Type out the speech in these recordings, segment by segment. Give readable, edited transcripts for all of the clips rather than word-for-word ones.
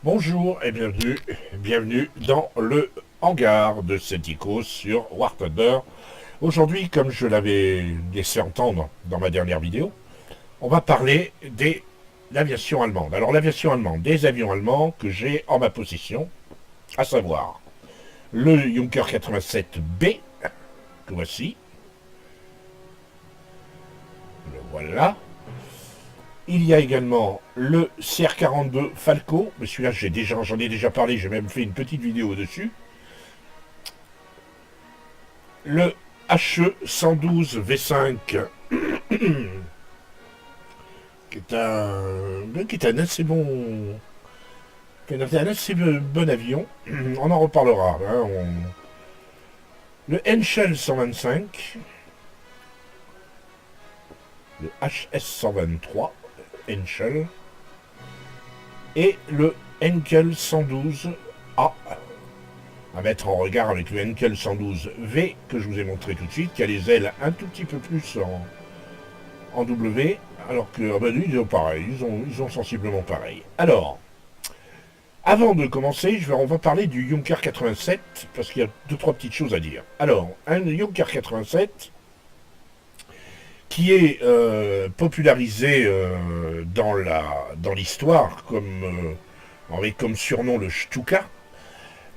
Bonjour et bienvenue dans le hangar de Cetico sur War Thunder. Aujourd'hui, comme je l'avais laissé entendre dans ma dernière vidéo, on va parler de l'aviation allemande. Alors l'aviation allemande, des avions allemands que j'ai en ma possession, à savoir le Junkers 87B, que voici. Le voilà. Il y a également le CR-42 Falco, mais celui-là j'en ai déjà parlé, j'ai même fait une petite vidéo dessus. Le HE-112 V5, qui est un assez bon, avion. On en reparlera. Hein, Le Henschel 125, le HS-123, Henschel, et le Henkel 112A, à mettre en regard avec le Henkel 112V que je vous ai montré tout de suite, qui a les ailes un tout petit peu plus en W, alors que lui, ils ont pareil, ils ont sensiblement pareil. Alors, avant de commencer, on va parler du Junkers 87, parce qu'il y a 2-3 petites choses à dire. Alors, un Junkers 87 qui est popularisé dans l'histoire avec comme surnom le Stuka.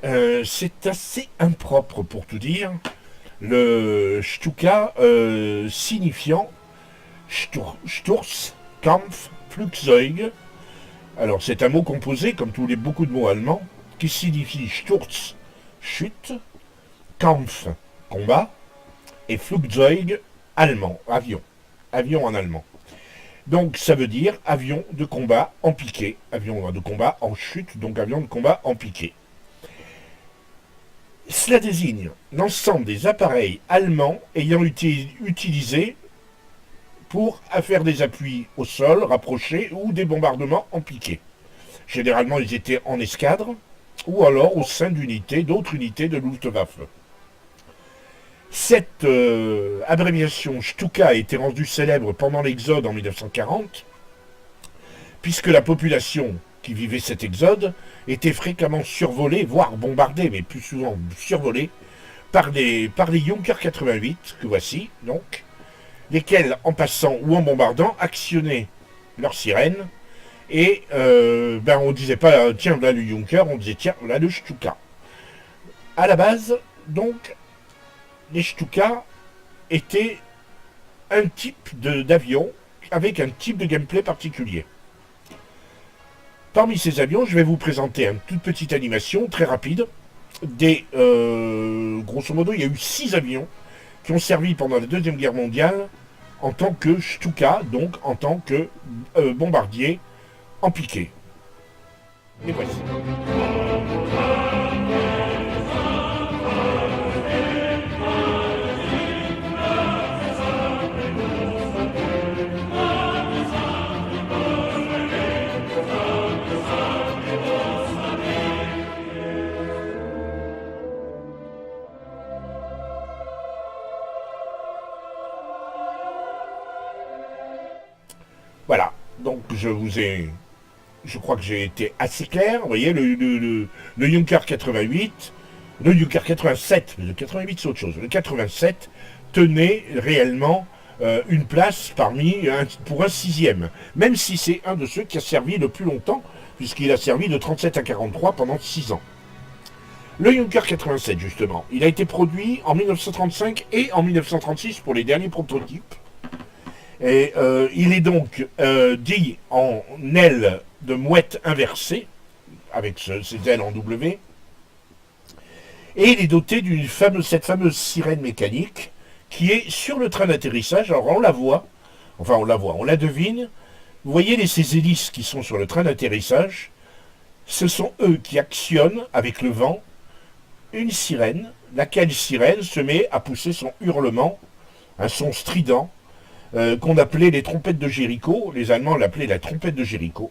C'est assez impropre pour tout dire. Le Stuka signifiant Sturz, Kampf, Flugzeug. Alors c'est un mot composé, comme beaucoup de mots allemands, qui signifie Sturz, chute, Kampf, combat, et Flugzeug, allemand, avion en allemand. Donc ça veut dire avion de combat en piqué, avion de combat en chute, donc avion de combat en piqué. Cela désigne l'ensemble des appareils allemands ayant été utilisés pour faire des appuis au sol rapprochés ou des bombardements en piqué. Généralement ils étaient en escadre ou alors au sein d'autres unités de Luftwaffe. Cette abréviation Stuka a été rendue célèbre pendant l'exode en 1940, puisque la population qui vivait cet exode était fréquemment survolée, voire bombardée, mais plus souvent survolée, par des Junkers 88, que voici, donc, lesquels, en passant ou en bombardant, actionnaient leurs sirènes, et on disait pas, tiens, là le Junker, on disait, tiens, là le Stuka. À la base, donc, les Stuka étaient un type d'avion avec un type de gameplay particulier. Parmi ces avions, je vais vous présenter une toute petite animation très rapide. Grosso modo, il y a eu 6 avions qui ont servi pendant la Deuxième Guerre mondiale en tant que Stuka, donc en tant que bombardier en piqué. Et voici. Voilà, donc je crois que j'ai été assez clair. Vous voyez, le Junkers 88, le Junkers 87, le 88 c'est autre chose, le 87 tenait réellement une place pour un 6e, même si c'est un de ceux qui a servi le plus longtemps, puisqu'il a servi de 37 à 43 pendant 6 ans. Le Junkers 87, justement, il a été produit en 1935 et en 1936 pour les derniers prototypes. Et il est donc dit en aile de mouette inversée, avec ses ailes en W, et il est doté cette fameuse sirène mécanique qui est sur le train d'atterrissage. Alors on la voit, on la devine. Vous voyez ces hélices qui sont sur le train d'atterrissage, ce sont eux qui actionnent avec le vent une sirène, laquelle sirène se met à pousser son hurlement, un son strident, qu'on appelait les trompettes de Jéricho. Les Allemands l'appelaient la trompette de Jéricho.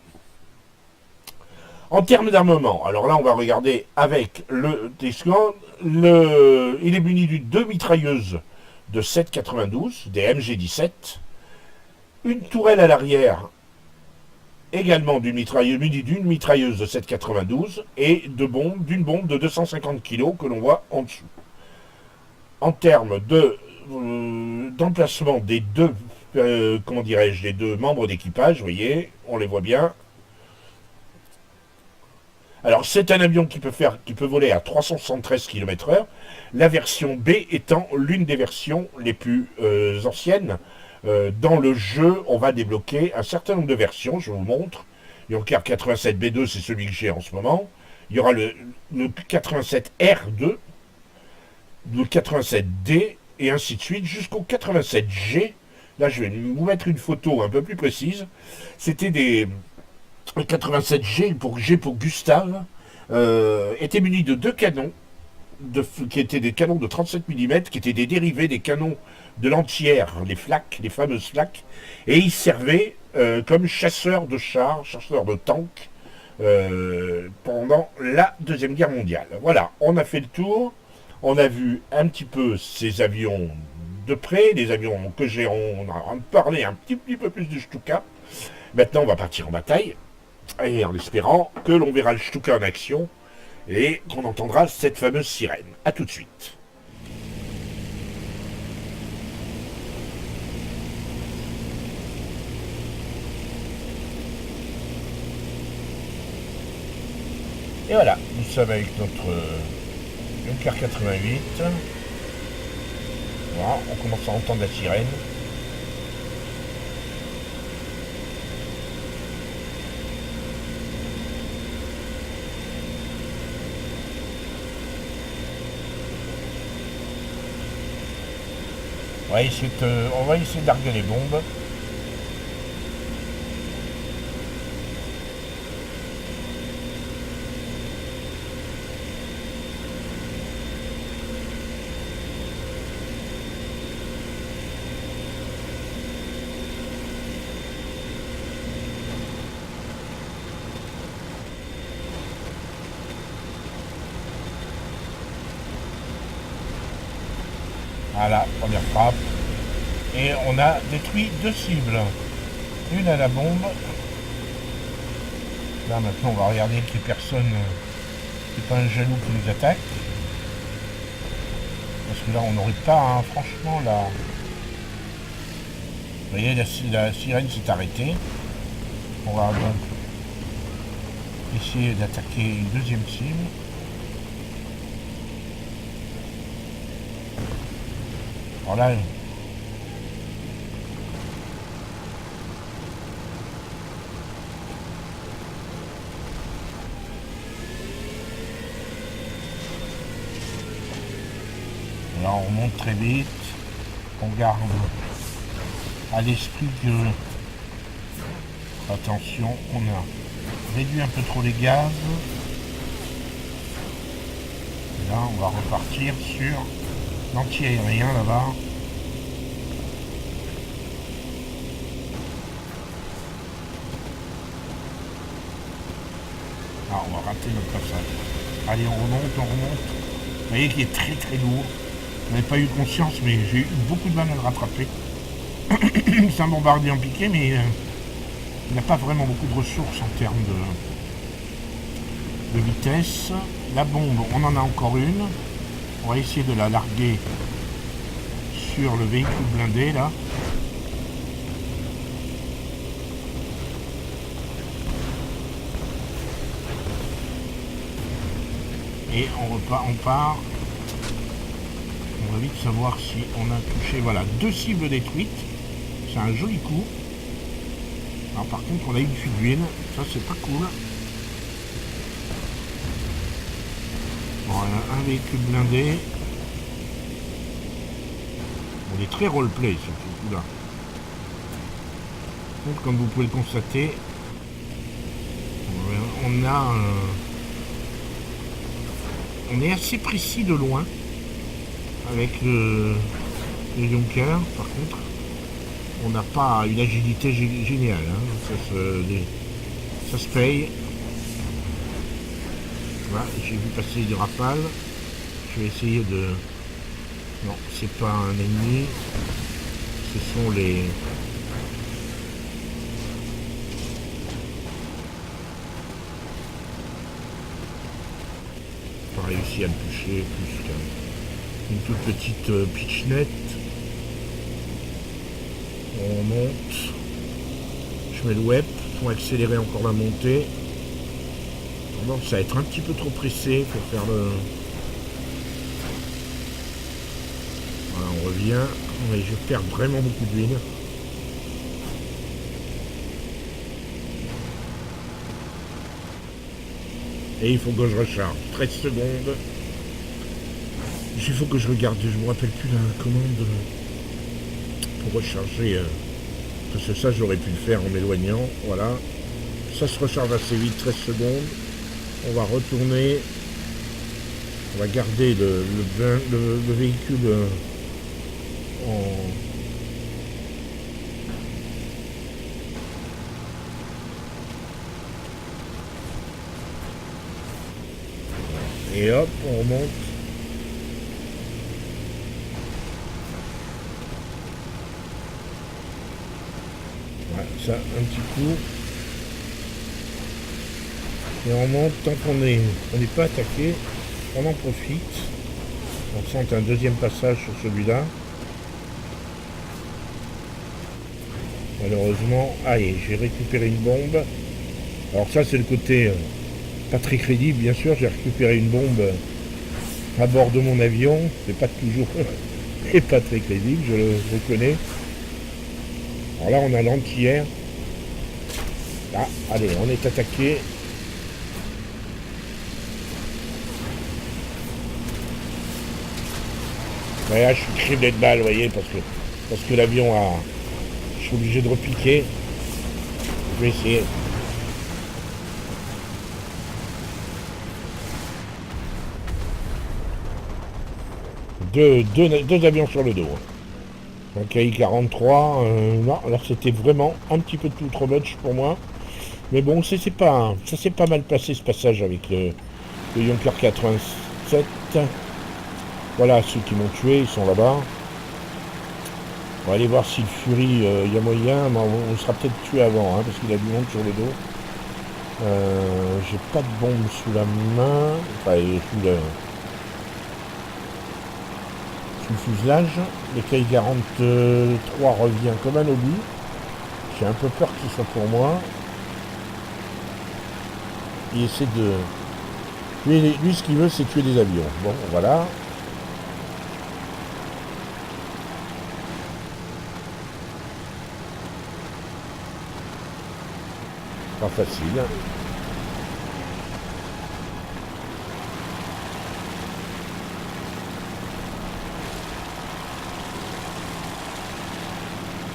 En termes d'armement, alors là on va regarder avec le T-Scan, il est muni de 2 mitrailleuses de 7,92, des MG-17, Une tourelle à l'arrière, également muni d'une mitrailleuse de 7,92 et d'une bombe de 250 kg que l'on voit en dessous. En termes d'emplacement des deux, comment dirais-je, les deux membres d'équipage, vous voyez, on les voit bien. Alors c'est un avion qui peut voler à 373 km/h, la version B étant l'une des versions les plus anciennes. Dans le jeu, on va débloquer un certain nombre de versions, je vous montre. Yonker 87B2, c'est celui que j'ai en ce moment. Il y aura le 87R2, le 87D, et ainsi de suite, jusqu'au 87G. Là, je vais vous mettre une photo un peu plus précise. C'était des... Le 87G, pour G pour Gustave, était muni de deux canons, qui étaient des canons de 37 mm, qui étaient des dérivés des canons de l'entière, les flaks, les fameuses flaks, et ils servaient comme chasseurs de chars, chasseurs de tanks, pendant la Deuxième Guerre mondiale. Voilà, on a fait le tour, on a vu un petit peu ces avions de près, les avions que on a parlé un petit peu plus du Stuka. Maintenant, on va partir en bataille, et en espérant que l'on verra le Stuka en action, et qu'on entendra cette fameuse sirène. A tout de suite. Et voilà, nous sommes avec notre Junker 88. Voilà, on commence à entendre la sirène. On va essayer de larguer les bombes. Voilà, première frappe. Et on a détruit deux cibles. Une à la bombe. Là maintenant on va regarder qu'il n'y ait personne, c'est pas un jaloux qui nous attaque. Parce que là on n'aurait pas, hein, franchement là. Vous voyez, la sirène s'est arrêtée. On va donc essayer d'attaquer une deuxième cible. Alors là, on monte très vite, on garde à l'esprit que, attention, on a réduit un peu trop les gaz. Et là, on va repartir sur l'anti-aérien là-bas. Ah, on va rater notre passage. Allez, on remonte. Vous voyez qu'il est très très lourd. Je n'avais pas eu conscience, mais j'ai eu beaucoup de mal à le rattraper. C'est un bombardier en piqué, mais il n'a pas vraiment beaucoup de ressources en termes de vitesse. La bombe, on en a encore une. On va essayer de la larguer sur le véhicule blindé, là. Et on part. On va vite savoir si on a touché, voilà, deux cibles détruites. C'est un joli coup. Alors par contre, on a eu une fuite d'huile. Ça, c'est pas cool. Bon, un véhicule blindé. On est très roleplay sur ce coup-là. Donc, comme vous pouvez le constater, on est assez précis de loin avec le Junker. Par contre, on n'a pas une agilité géniale, hein. Ça se paye. Voilà, j'ai vu passer des rafales. Je vais essayer de... Non, c'est pas un ennemi. Ce sont les réussi à le toucher, plus qu'une toute petite pitchnette. On monte. Je mets le web pour accélérer encore la montée. Donc ça va être un petit peu trop pressé pour faire le... Voilà, on revient. Mais je perds vraiment beaucoup d'huile. Et il faut que je recharge. 13 secondes. Il faut que je regarde. Je me rappelle plus la commande pour recharger. Parce que ça, j'aurais pu le faire en m'éloignant. Voilà. Ça se recharge assez vite. 13 secondes. On va retourner. On va garder le véhicule en... Et hop, on remonte. Voilà, ça, un petit coup. Et on monte tant qu'on n'est pas attaqué. On en profite. On sent un deuxième passage sur celui-là. Malheureusement, aïe, j'ai récupéré une bombe. Alors ça, c'est le côté pas très crédible, bien sûr. J'ai récupéré une bombe à bord de mon avion. C'est pas toujours et pas très crédible, je le reconnais. Alors là, on a l'anti-air. Ah, allez, on est attaqué. Ouais, là, je suis criblé de balles, vous voyez, parce que l'avion a... Je suis obligé de repiquer. Je vais essayer. Deux avions sur le dos. Un KI-43, non, là c'était vraiment un petit peu trop much pour moi. Mais bon, ça s'est pas mal passé ce passage avec le Junker 87. Voilà, ceux qui m'ont tué, ils sont là-bas. On va aller voir si le Fury, y a moyen. Mais on sera peut-être tué avant, hein, parce qu'il a du monde sur le dos. J'ai pas de bombe sous la main. Enfin, sous le fuselage. Le KI-43 revient comme un obus. J'ai un peu peur qu'il soit pour moi. Il essaie de... Lui, ce qu'il veut, c'est tuer des avions. Bon, voilà. Pas facile.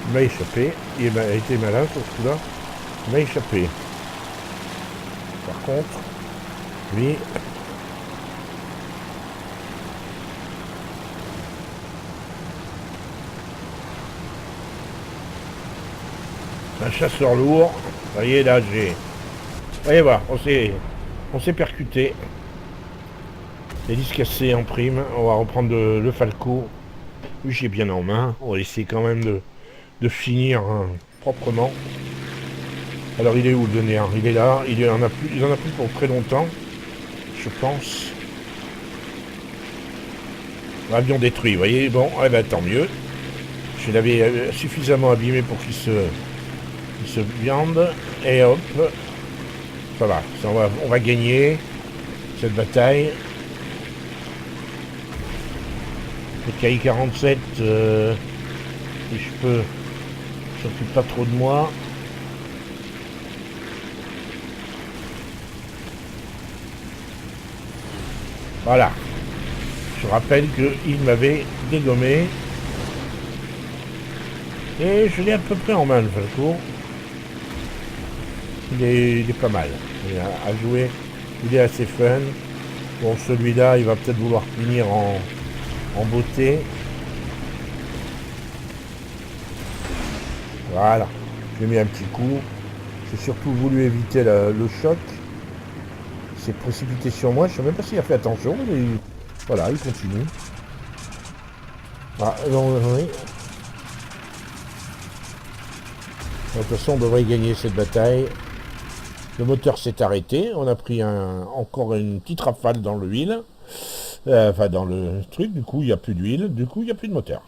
Il m'a échappé. Il a été malin sur ce coup-là. Il m'a échappé. Par contre, lui... Un chasseur lourd. Vous voyez là, j'ai... Vous voyez voir, on s'est percuté. Les disques cassés en prime. On va reprendre le Falco. Lui, j'ai bien en main. On va essayer quand même de finir proprement. Alors il est où le dernier? Il est là, il en a plus pour très longtemps, je pense. Avion détruit, vous voyez, bon, eh ben, tant mieux. Je l'avais suffisamment abîmé pour qu'il se viande, et hop, ça va, on va gagner cette bataille. Le KI-47, si je peux, s'occupe pas trop de moi. Voilà. Je rappelle qu'il m'avait dégommé. Et je l'ai à peu près en main, le Falco. Il est pas mal. Il est à jouer. Il est assez fun. Bon, celui-là, il va peut-être vouloir finir en beauté. Voilà. J'ai mis un petit coup. J'ai surtout voulu éviter le choc. Il s'est précipité sur moi. Je ne sais même pas s'il a fait attention. Mais voilà, il continue. Ah, non, oui. De toute façon, on devrait gagner cette bataille. Le moteur s'est arrêté. On a pris encore une petite rafale dans l'huile. Enfin, dans le truc, du coup, il n'y a plus d'huile, du coup, il n'y a plus de moteur.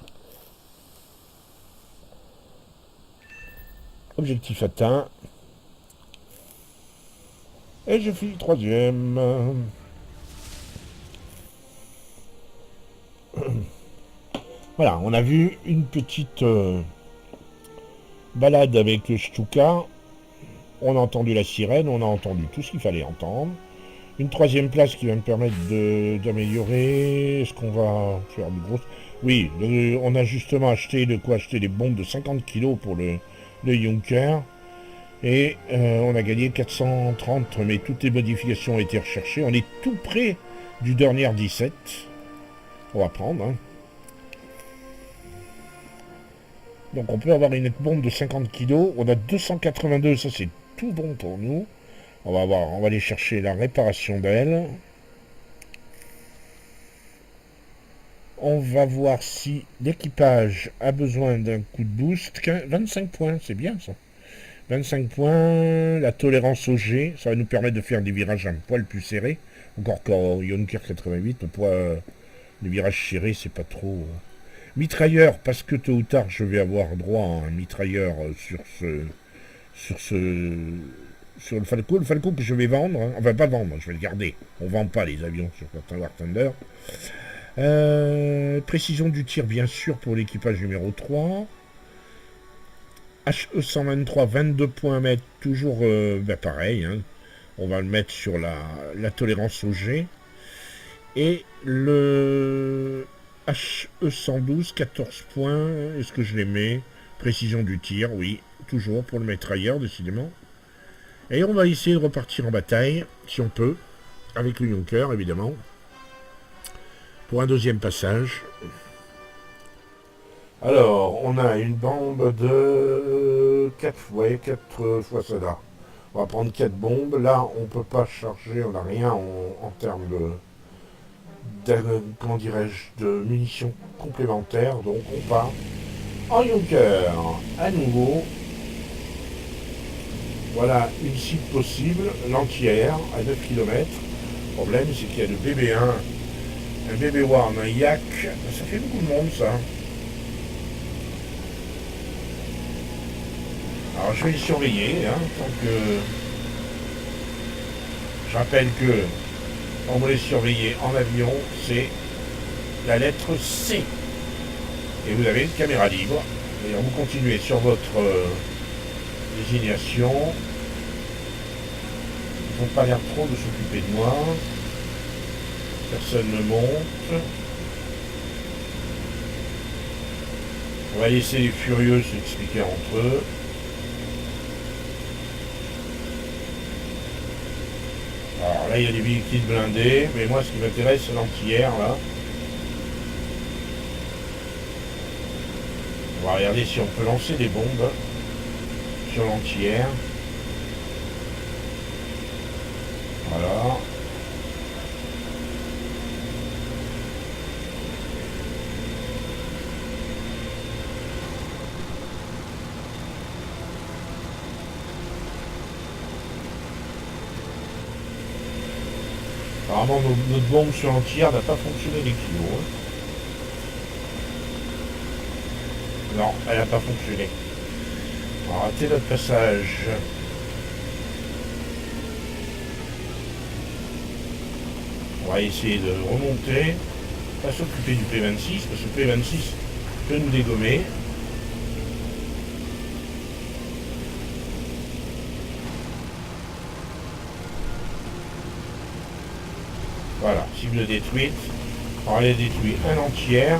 Objectif atteint. Et je finis troisième. Voilà, on a vu une petite balade avec le Stuka. On a entendu la sirène, on a entendu tout ce qu'il fallait entendre. Une troisième place qui va me permettre d'améliorer. Est-ce qu'on va faire du gros... Oui, on a justement acheté de quoi acheter des bombes de 50 kg pour le Junker. Et on a gagné 430, mais toutes les modifications ont été recherchées. On est tout près du dernier 17. On va prendre. Hein. Donc on peut avoir une bombe de 50 kg. On a 282, ça c'est tout bon pour nous. On va voir, on va aller chercher la réparation d'elle. On va voir si l'équipage a besoin d'un coup de boost. 25 points, c'est bien ça. 25 points, la tolérance au G, ça va nous permettre de faire des virages un poil plus serrés. Encore qu'en Junker 88, les virages serrés, c'est pas trop... Mitrailleur, parce que tôt ou tard, je vais avoir droit à un mitrailleur sur le Falco. Le Falco que je vais vendre, hein. Enfin pas vendre, je vais le garder. On vend pas les avions sur War Thunder. Précision du tir, bien sûr, pour l'équipage numéro 3. HE 123, 22 points à mettre, toujours pareil. Hein. On va le mettre sur la tolérance au G. Et le HE 112, 14 points. Est-ce que je les mets? Précision du tir, oui. Toujours pour le mitrailleur, décidément. Et on va essayer de repartir en bataille, si on peut. Avec le Junker, évidemment. Pour un deuxième passage. Alors, on a une bombe de 4 fois cela. On va prendre 4 bombes. Là, on ne peut pas charger, on n'a rien en termes comment dirais-je, de munitions complémentaires. Donc, on part en Junker. À nouveau. Voilà une cible possible, l'anti-air, à 9 km. Le problème, c'est qu'il y a le BB1, un BB-1, un Yak. Ça fait beaucoup de monde, ça. Alors je vais les surveiller, hein, tant que... Je rappelle que on va les surveiller en avion, c'est la lettre C. Et vous avez une caméra libre. Et vous continuez sur votre désignation. Ils n'ont pas l'air trop de s'occuper de moi. Personne ne monte. On va laisser les furieux s'expliquer entre eux. Alors là, il y a des véhicules blindés, mais moi, ce qui m'intéresse, c'est l'anti-air, là. On va regarder si on peut lancer des bombes sur l'anti-air. Voilà. Apparemment, notre bombe sur l'anti-air n'a pas fonctionné les kilos. Hein. Non, elle n'a pas fonctionné. On va rater notre passage. On va essayer de remonter. Pas s'occuper du P26, parce que le P26 peut nous dégommer. Voilà, cible détruite. On va les détruire un entière.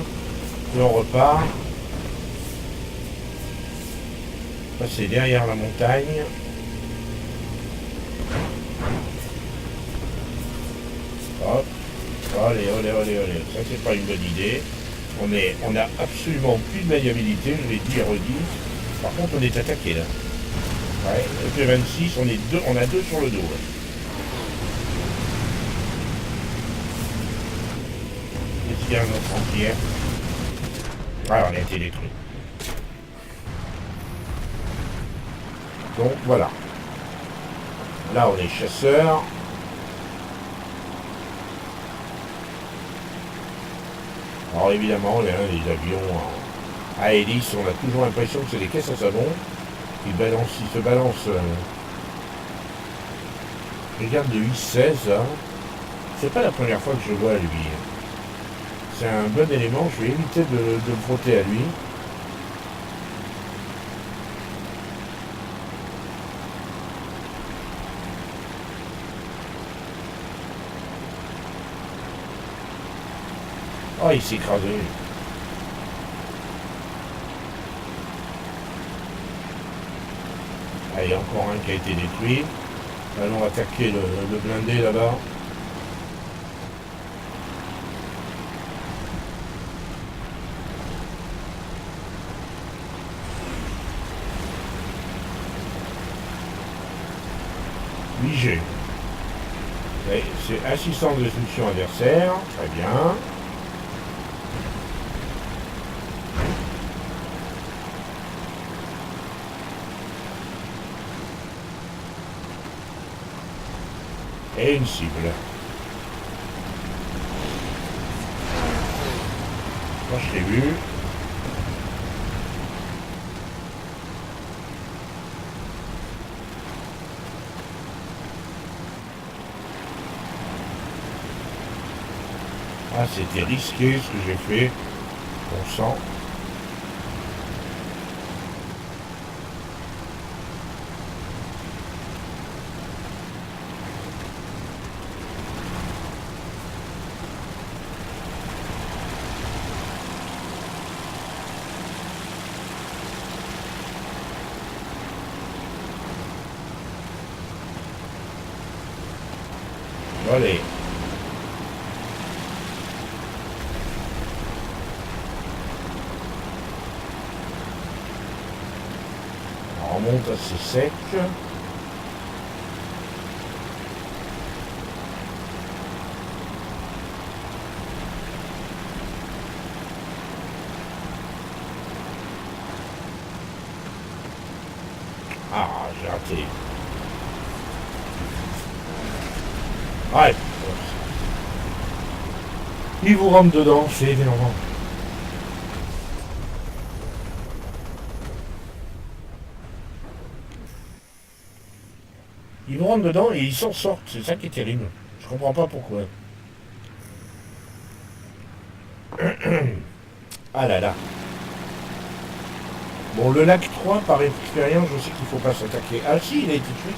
Et on repart. Passer derrière la montagne. Hop. Allez, allez, allez, allez. Ça, c'est pas une bonne idée. On a absolument plus de maniabilité, je l'ai dit et redit. Par contre, on est attaqué là. Ouais, le P26, on a deux sur le dos. Ouais. Est-ce qu'il y a un autre entier? Ah, on a été détruit. Donc voilà. Là, on est chasseurs. Alors évidemment, les avions à hélice, on a toujours l'impression que c'est des caisses à savon. Ils se balancent. Regarde le I-16 là. C'est pas la première fois que je vois lui. C'est un bon élément, je vais éviter de me frotter à lui. Oh, il s'est écrasé. Allez, encore un qui a été détruit. Allons attaquer le blindé là-bas. G. C'est assistance de destruction adversaire. Très bien. Et une cible. Moi je l'ai vu. Ah, c'était risqué ce que j'ai fait. On sent. Allez. On remonte assez sec. Ah, j'ai raté. Ouais. Il vous rentre dedans, c'est énervant. Ils vous rentrent dedans et ils s'en sortent, c'est ça qui est terrible. Je comprends pas pourquoi. Ah là là. Bon, le lac 3, par expérience, je sais qu'il faut pas s'attaquer. Ah si, il a été tué.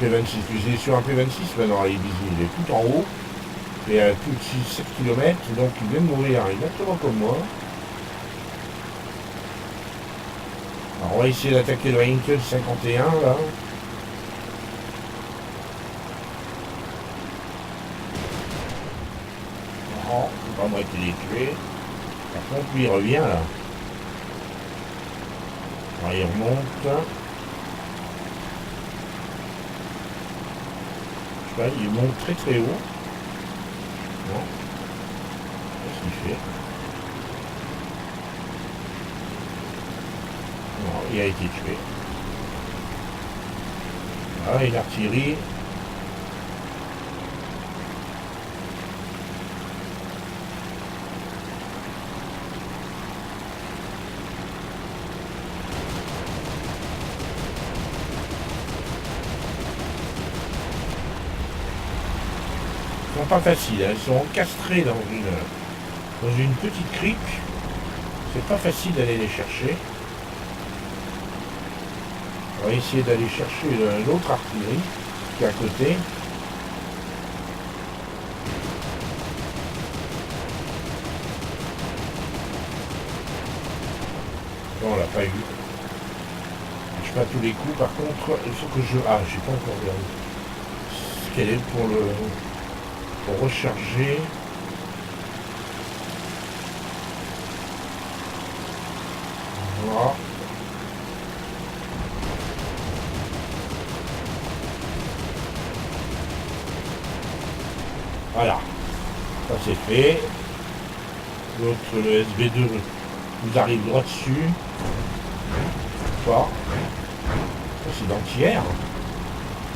P26, il est sur un P26 maintenant, il est tout en haut. Il est à plus de 7 km, donc il vient de mourir, exactement comme moi. Alors on va essayer d'attaquer le Heinkel 51 là. Non, c'est pas moi qui l'ai tué. Par contre, lui il revient là. Alors, il remonte. Je sais pas, il monte très très haut. Non. Qu'est-ce qu'il fait? Non, il a été tué. Ah, et l'artillerie. Ils sont pas faciles, hein. Ils sont encastrés dans une petite crique. C'est pas facile d'aller les chercher. On va essayer d'aller chercher l'autre artillerie qui est à côté. Bon, on l'a pas eu. Je fais pas tous les coups. Par contre, il faut que je... Ah, j'ai pas encore regardé ce qu'elle est pour recharger. Voilà. Voilà. Ça c'est fait. L'autre, le SB2, nous arrive droit dessus. Pas. Ça c'est d'antière.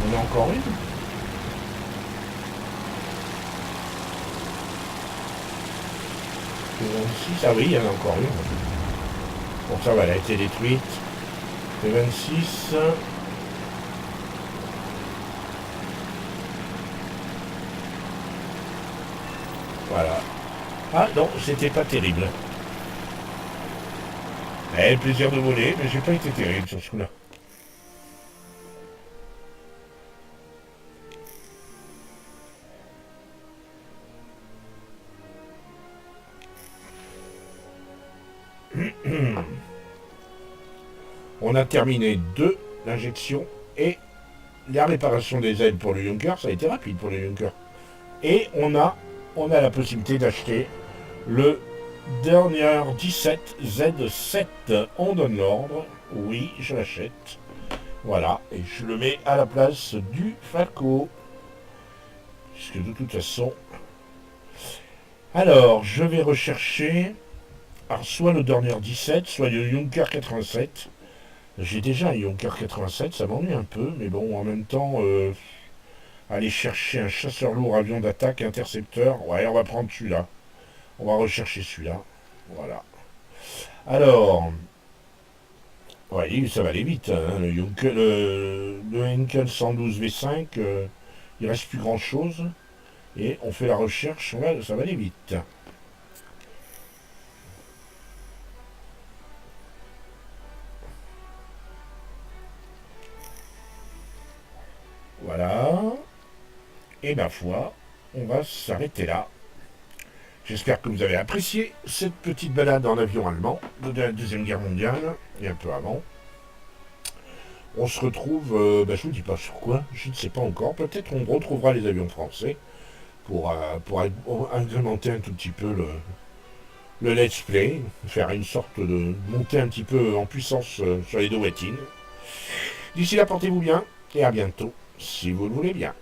On a encore une. T26, ah oui, il y en a encore une. Bon, ça va, elle a été détruite. T26. Voilà. Ah non, c'était pas terrible. Le plaisir de voler, mais j'ai pas été terrible sur ce coup-là. On a terminé l'injection et la réparation des ailes pour le Junker. Ça a été rapide pour le Junker. Et on a la possibilité d'acheter le dernier 17 Z7. On donne l'ordre. Oui, je l'achète. Voilà. Et je le mets à la place du Falco. Puisque de toute façon... Alors, je vais rechercher... Alors, soit le dernier 17, soit le Junker 87. J'ai déjà un Junker 87, ça m'ennuie un peu, mais bon, en même temps, aller chercher un chasseur lourd avion d'attaque, intercepteur, ouais, on va prendre celui-là. On va rechercher celui-là. Voilà. Alors, ouais, ça va aller vite, hein, le Henkel 112 V5, il reste plus grand-chose, et on fait la recherche, ouais, ça va aller vite. Voilà. Et ma foi, on va s'arrêter là. J'espère que vous avez apprécié cette petite balade en avion allemand de la Deuxième Guerre mondiale, et un peu avant. On se retrouve, je ne vous dis pas sur quoi, je ne sais pas encore. Peut-être on retrouvera les avions français pour agrémenter un tout petit peu le let's play, faire une sorte de monter un petit peu en puissance sur les deux wetines. D'ici là, portez-vous bien, et à bientôt, si vous le voulez bien.